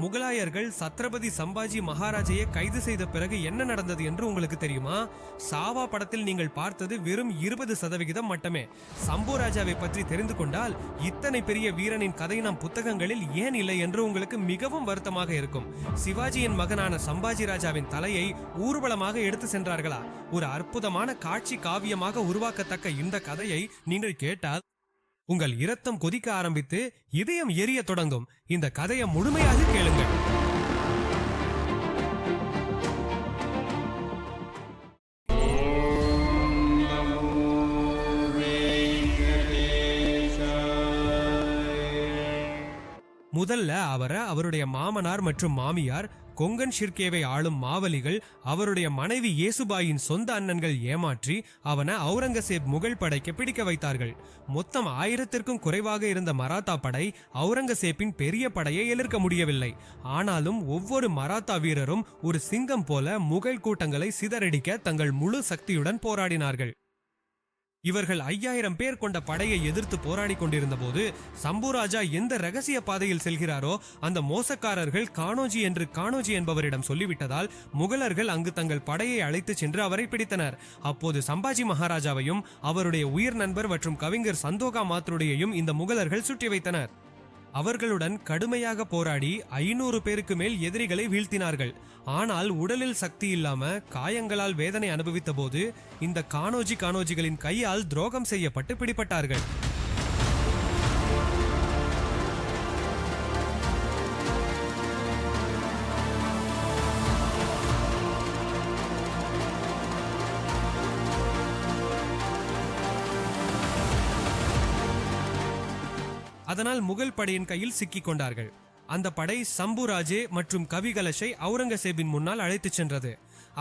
முகலாயர்கள் சத்ரபதி சம்பாஜி மகாராஜையை கைது செய்த பிறகு என்ன நடந்தது என்று உங்களுக்கு தெரியுமா? சாவா படத்தில் நீங்கள் பார்த்தது வெறும் 20% மட்டுமே. சம்பு ராஜாவை பற்றி தெரிந்து கொண்டால் இத்தனை பெரிய வீரனின் கதை நம் புத்தகங்களில் ஏன் இல்லை என்று உங்களுக்கு மிகவும் வருத்தமாக இருக்கும். சிவாஜியின் மகனான சம்பாஜி ராஜாவின் தலையை ஊர்வலமாக எடுத்து சென்றார்களா? ஒரு அற்புதமான காட்சி காவியமாக உருவாக்கத்தக்க இந்த கதையை நீங்கள் கேட்டால் உங்கள் இரத்தம் கொதிக்க ஆரம்பித்து இதயம் எரிய தொடங்கும். இந்த கதையை முழுமையாக கேளுங்கள். முதல்ல அவருடைய மாமனார் மற்றும் மாமியார், கொங்கன் ஷிர்கேவை ஆளும் மாவலிகள், அவருடைய மனைவி ஏசுபாயின் சொந்த அண்ணன்கள் ஏமாற்றி அவனை அவுரங்கசீப் முகல் படைக்கு பிடிக்க வைத்தார்கள். மொத்தம் 1000க்கும் குறைவாக இருந்த மராத்தா படை அவுரங்கசீப்பின் பெரிய படையை எதிர்க்க முடியவில்லை. ஆனாலும் ஒவ்வொரு மராத்தா வீரரும் ஒரு சிங்கம் போல முகல் கூட்டங்களை சிதறடிக்க தங்கள் முழு சக்தியுடன் போராடினார்கள். இவர்கள் 5000 பேர் கொண்ட படையை எதிர்த்து போராடி கொண்டிருந்த போது சம்புராஜா எந்த ரகசிய பாதையில் செல்கிறாரோ அந்த மோசக்காரர்கள் கானோஜி என்பவரிடம் சொல்லிவிட்டதால் முகலர்கள் அங்கு தங்கள் படையை அழைத்து சென்று அவரை பிடித்தனர். அப்போது சம்பாஜி மகாராஜாவையும் அவருடைய உயிர் நண்பர் மற்றும் கவிஞர் சந்தோகா மாத்ருடையையும் இந்த முகலர்கள் சுற்றி வைத்தனர். அவர்களுடன் கடுமையாக போராடி 500 பேருக்கு மேல் எதிரிகளை வீழ்த்தினார்கள். ஆனால் உடலில் சக்தி இல்லாம காயங்களால் வேதனை அனுபவித்த போது இந்த கானோஜிகளின் கையால் துரோகம் செய்யப்பட்டு பிடிபட்டார்கள். அதனால் முகல் படையின் கையில் சிக்கிக் கொண்டார்கள். அந்த படை சம்புராஜே மற்றும் கவிகலஷை அவுரங்கசீபின் முன்னால் அழைத்துச் சென்றது.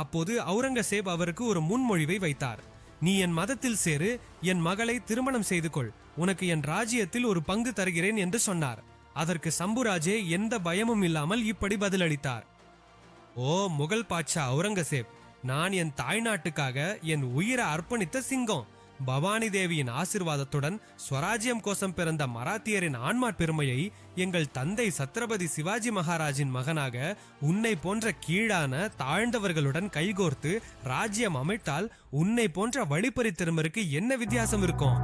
அப்போது அவுரங்கசீப் அவருக்கு ஒரு முன்மொழிவை வைத்தார். நீ என் மதத்தில் சேரு, என் மகளை திருமணம் செய்து கொள், உனக்கு என் ராஜ்யத்தில் ஒரு பங்கு தருகிறேன் என்று சொன்னார். அதற்கு சம்புராஜே எந்த பயமும் இல்லாமல் இப்படி பதிலளித்தார். ஓ முகல் பாட்சா அவுரங்கசீப், நான் என் தாய்நாட்டுக்காக என் உயிரை அர்ப்பணித்த சிங்கம். பவானி தேவியின் ஆசிர்வாதத்துடன் ஸ்வராஜ்யம் கோசம் பிறந்த மராத்தியரின் ஆன்மா பெருமையை எங்கள் தந்தை சத்ரபதி சிவாஜி மகாராஜின் மகனாக உன்னை போன்ற கீழான தாழ்ந்தவர்களுடன் கைகோர்த்து ராஜ்யம் அமைத்தால் உன்னை போன்ற வழிப்பறி என்ன வித்தியாசம் இருக்கும்?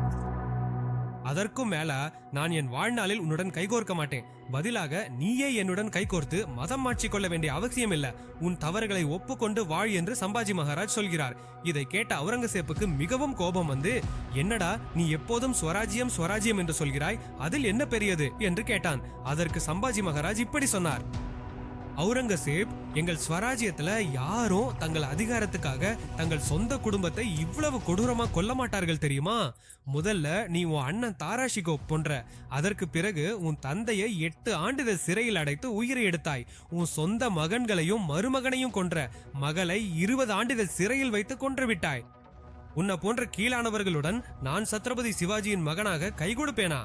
அதற்கும் மேல நான் என் வாழ்நாளில் உன்னுடன் கைகோர்க்க மாட்டேன். பதிலாக நீயே என்னுடன் கைகோர்த்து மதம் மாற்றிக் கொள்ள வேண்டிய அவசியம் இல்ல. உன் தவறுகளை ஒப்புக்கொண்டு வாழ் என்று சம்பாஜி மகாராஜ் சொல்கிறார். இதை கேட்ட அவுரங்கசீப்புக்கு மிகவும் கோபம் வந்து, என்னடா நீ எப்போதும் ஸ்வராஜ்யம் என்று சொல்கிறாய், அதில் என்ன பெரியது என்று கேட்டான். அதற்கு சம்பாஜி மகாராஜ் இப்படி சொன்னார். அவுரங்கசீப், எங்கள் ஸ்வராஜ்யத்துல யாரும் தங்கள் அதிகாரத்துக்காக தங்கள் சொந்த குடும்பத்தை இவ்வளவு கொடூரமா கொல்ல மாட்டார்கள் தெரியுமா? முதல்ல நீ உன் அண்ணன் தாராஷிகோ போன்ற, அதற்கு பிறகு உன் தந்தையை 8 ஆண்டுகள் சிறையில் அடைத்து உயிரை எடுத்தாய். உன் சொந்த மகன்களையும் மருமகனையும் கொன்ற, மகளை 20 ஆண்டுகள் சிறையில் வைத்து கொன்று விட்டாய். உன்னை போன்ற கீழானவர்களுடன் நான் சத்ரபதி சிவாஜியின் மகனாக கை கொடுப்பேனா?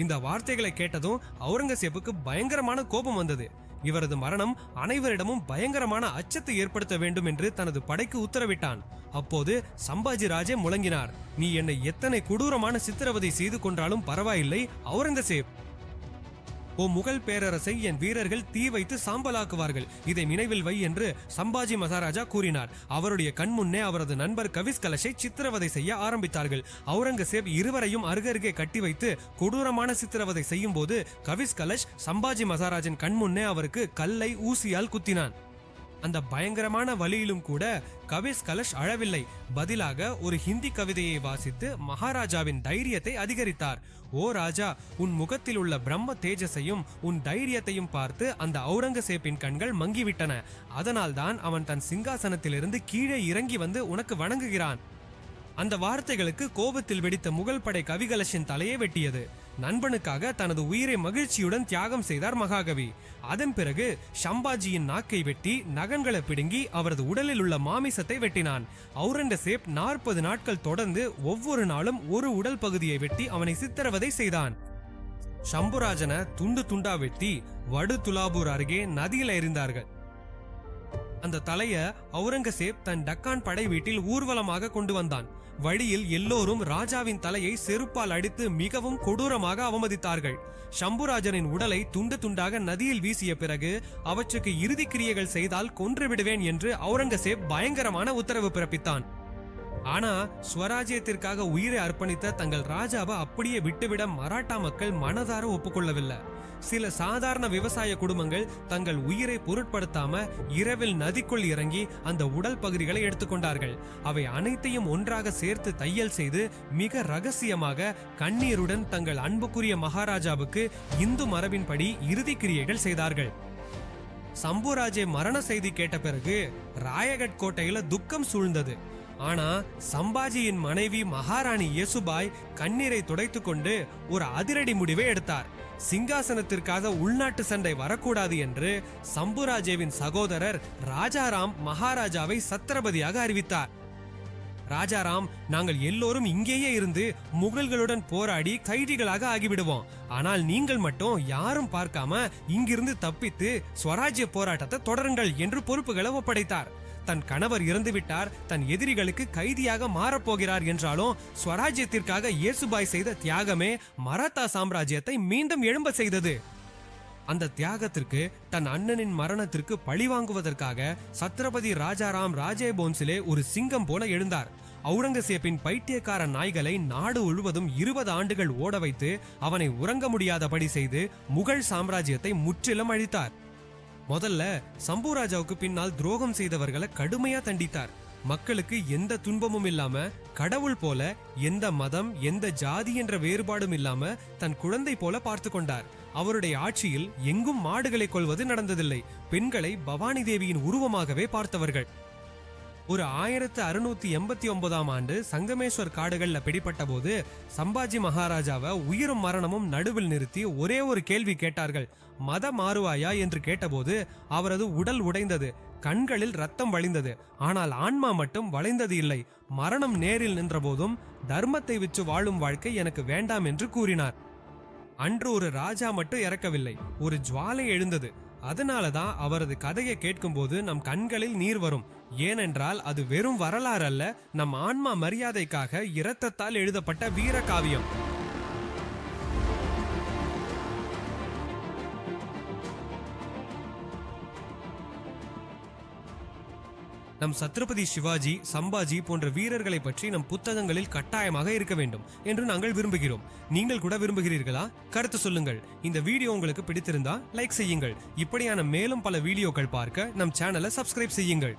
இந்த வார்த்தைகளை கேட்டதும் அவுரங்கசீப்புக்கு பயங்கரமான கோபம் வந்தது. இவரது மரணம் அனைவரிடமும் பயங்கரமான அச்சத்தை ஏற்படுத்த வேண்டும் என்று தனது படைக்கு உத்தரவிட்டான். அப்போது சம்பாஜி ராஜே முழங்கினார். நீ என்னை எத்தனை கொடூரமான சித்திரவதை செய்து கொண்டாலும் பரவாயில்லை அவுரங்கசீப். ஓ முகல் பேரரசை என் வீரர்கள் தீ வைத்து சாம்பலாக்குவார்கள், இதை நினைவில் வை என்று சம்பாஜி மகாராஜா கூறினார். அவருடைய கண்முன்னே அவரது நண்பர் கவிஸ்கலஷை சித்திரவதை செய்ய ஆரம்பித்தார்கள். அவுரங்கசீப் இருவரையும் அருகருகே கட்டி வைத்து கொடூரமான சித்திரவதை செய்யும் போது கவிஸ்கலஷ் சம்பாஜி மகாராஜின் கண்முன்னே அவருக்கு கல்லை ஊசியால் குத்தினான். அந்த பயங்கரமான வழியிலும் கூட கவிஸ்கலஷ் அழவில்லை. பதிலாக ஒரு ஹிந்தி கவிதையை வாசித்து மகாராஜாவின் தைரியத்தை அதிகரித்தார். ஓ ராஜா, உன் முகத்தில் உள்ள பிரம்ம தேஜஸையும் உன் தைரியத்தையும் பார்த்து அந்த அவுரங்கசீப்பின் கண்கள் மங்கிவிட்டன. அதனால்தான் அவன் தன் சிங்காசனத்திலிருந்து கீழே இறங்கி வந்து உனக்கு வணங்குகிறான். அந்த வார்த்தைகளுக்கு கோபத்தில் வெடித்த முகல் படை கவிகலஷின் தலையை வெட்டியது. நண்பனுக்காக தனது உயிரை மகிழ்ச்சியுடன் தியாகம் செய்தார் மகாகவி. அதன் பிறகு சம்பாஜியின் நாக்கை வெட்டி நகங்களை பிடுங்கி அவரது உடலில் உள்ள மாமிசத்தை வெட்டினான். அவுரங்கசீப் 40 நாட்கள் தொடர்ந்து ஒவ்வொரு நாளும் ஒரு உடல் பகுதியை வெட்டி அவனை சித்திரவதை செய்தான். சம்புராஜனை துண்டு துண்டா வெட்டி வடு துலாபூர் அருகே நதியில் எறிந்தார்கள். அந்த தலைய அவுரங்கசீப் தன் டக்கான் படை வீட்டில் ஊர்வலமாக கொண்டு வந்தான். வழியில் எல்லோரும் ராஜாவின் தலையை செருப்பால் அடித்து மிகவும் கொடூரமாக அவமதித்தார்கள். சம்புராஜனின் உடலை துண்டு துண்டாக நதியில் வீசிய பிறகு அவற்றுக்கு இறுதி கிரியைகள் செய்தால் கொன்றுவிடுவேன் என்று அவுரங்கசீப் பயங்கரமான உத்தரவு பிறப்பித்தான். ஆனா ஸ்வராஜ்யத்திற்காக உயிரை அர்ப்பணித்த தங்கள் ராஜாவை அப்படியே விட்டுவிட மராட்டா மக்கள் மனதார ஒப்புக்கொள்ளவில்லை. சில சாதாரண விவசாய குடும்பங்கள் தங்கள் உயிரை பொருட்படுத்தாம இரவில் நதிக்குள் இறங்கி அந்த உடல் பகுதிகளை எடுத்துக்கொண்டார்கள். அவை அனைத்தையும் ஒன்றாக சேர்த்து தையல் செய்து மிக ரகசியமாக கண்ணீருடன் தங்கள் அன்புக்குரிய மகாராஜாவுக்கு இந்து மரபின்படி இறுதி கிரியைகள் செய்தார்கள். சம்புராஜே மரண செய்தி கேட்ட பிறகு ராயகட் கோட்டையில துக்கம் சூழ்ந்தது. ஆனா சம்பாஜியின் மனைவி மகாராணி யேசுபாய் கண்ணீரை துடைத்துக் கொண்டு ஒரு அதிரடி முடிவை எடுத்தார். சிங்காசனத்திற்காக உள்நாட்டு சண்டை வரக்கூடாது என்று சம்புராஜேவின் சகோதரர் ராஜாராம் மகாராஜாவை சத்திரபதியாக அறிவித்தார். ராஜாராம், நாங்கள் எல்லோரும் இங்கேயே இருந்து முகல்களுடன் போராடி கைதிகளாக ஆகிவிடுவோம். ஆனால் நீங்கள் மட்டும் யாரும் பார்க்காம இங்கிருந்து தப்பித்து ஸ்வராஜ்ய போராட்டத்தை தொடருங்கள் என்று பொறுப்புகளை ஒப்படைத்தார். தன் கணவர் இறந்துவிட்டார், தன் எதிரிகளுக்கு கைதியாக மாறப்போகிறார் என்றாலும் ஸ்வராஜ்யத்திற்காக இயேசுபாய் செய்த தியாகமே மராத்தா சாம்ராஜ்யத்தை மீண்டும் எழும்ப செய்தது. அந்த தியாகத்திற்கு தன் அண்ணனின் மரணத்திற்கு பழிவாங்குவதற்காக சத்ரபதி ராஜாராம் ராஜே போன்சிலே ஒரு சிங்கம் போல எழுந்தார். அவுரங்கசீப்பின் பைத்தியக்கார நாய்களை நாடு முழுவதும் 20 ஆண்டுகள் ஓட வைத்து அவனை உறங்க முடியாதபடி செய்து முகல் சாம்ராஜ்யத்தை முற்றிலும் அழித்தார். முதல்ல சம்புராஜாவுக்கு பின்னால் துரோகம் செய்தவர்களை கடுமையா தண்டித்தார். மக்களுக்கு எந்த துன்பமும் இல்லாம கடவுள் போல எந்த மதம் எந்த ஜாதி என்ற வேறுபாடும் இல்லாம தன் குழந்தை போல பார்த்து கொண்டார். அவருடைய ஆட்சியில் எங்கும் மாடுகளை கொல்வது நடந்ததில்லை. பெண்களை பவானி தேவியின் உருவமாகவே பார்த்தவர்கள். ஒரு 1689ஆம் ஆண்டு சங்கமேஸ்வர் காடுகள்ல பிடிபட்ட போது சம்பாஜி மகாராஜாவை உயிரும் மரணமும் நடுவில் நிறுத்தி ஒரே ஒரு கேள்வி கேட்டார்கள். மத மாறுவாயா என்று கேட்டபோது அவரது உடல் உடைந்தது, கண்களில் ரத்தம் வழிந்தது. ஆனால் ஆன்மா மட்டும் வளைந்தது இல்லை. மரணம் நேரில் நின்ற போதும் தர்மத்தை விற்று வாழும் வாழ்க்கை எனக்கு வேண்டாம் என்று கூறினார். அன்று ஒரு ராஜா மட்டும் இறக்கவில்லை, ஒரு ஜுவாலை எழுந்தது. அதனாலதான் அவரது கதையை கேட்கும் போது நம் கண்களில் நீர் வரும். ஏனென்றால் அது வெறும் வரலாறு அல்ல, நம் ஆன்மா மரியாதைக்காக இரத்தத்தால் எழுதப்பட்ட வீர காவியம். நம் சத்ரபதி சிவாஜி, சம்பாஜி போன்ற வீரர்களை பற்றி நம் புத்தகங்களில் கட்டாயமாக இருக்க வேண்டும் என்று நாங்கள் விரும்புகிறோம். நீங்கள் கூட விரும்புகிறீர்களா? கருத்து சொல்லுங்கள். இந்த வீடியோ உங்களுக்கு பிடித்திருந்தா லைக் செய்யுங்கள். இப்படியான மேலும் பல வீடியோக்கள் பார்க்க நம் சேனலை சப்ஸ்கிரைப் செய்யுங்கள்.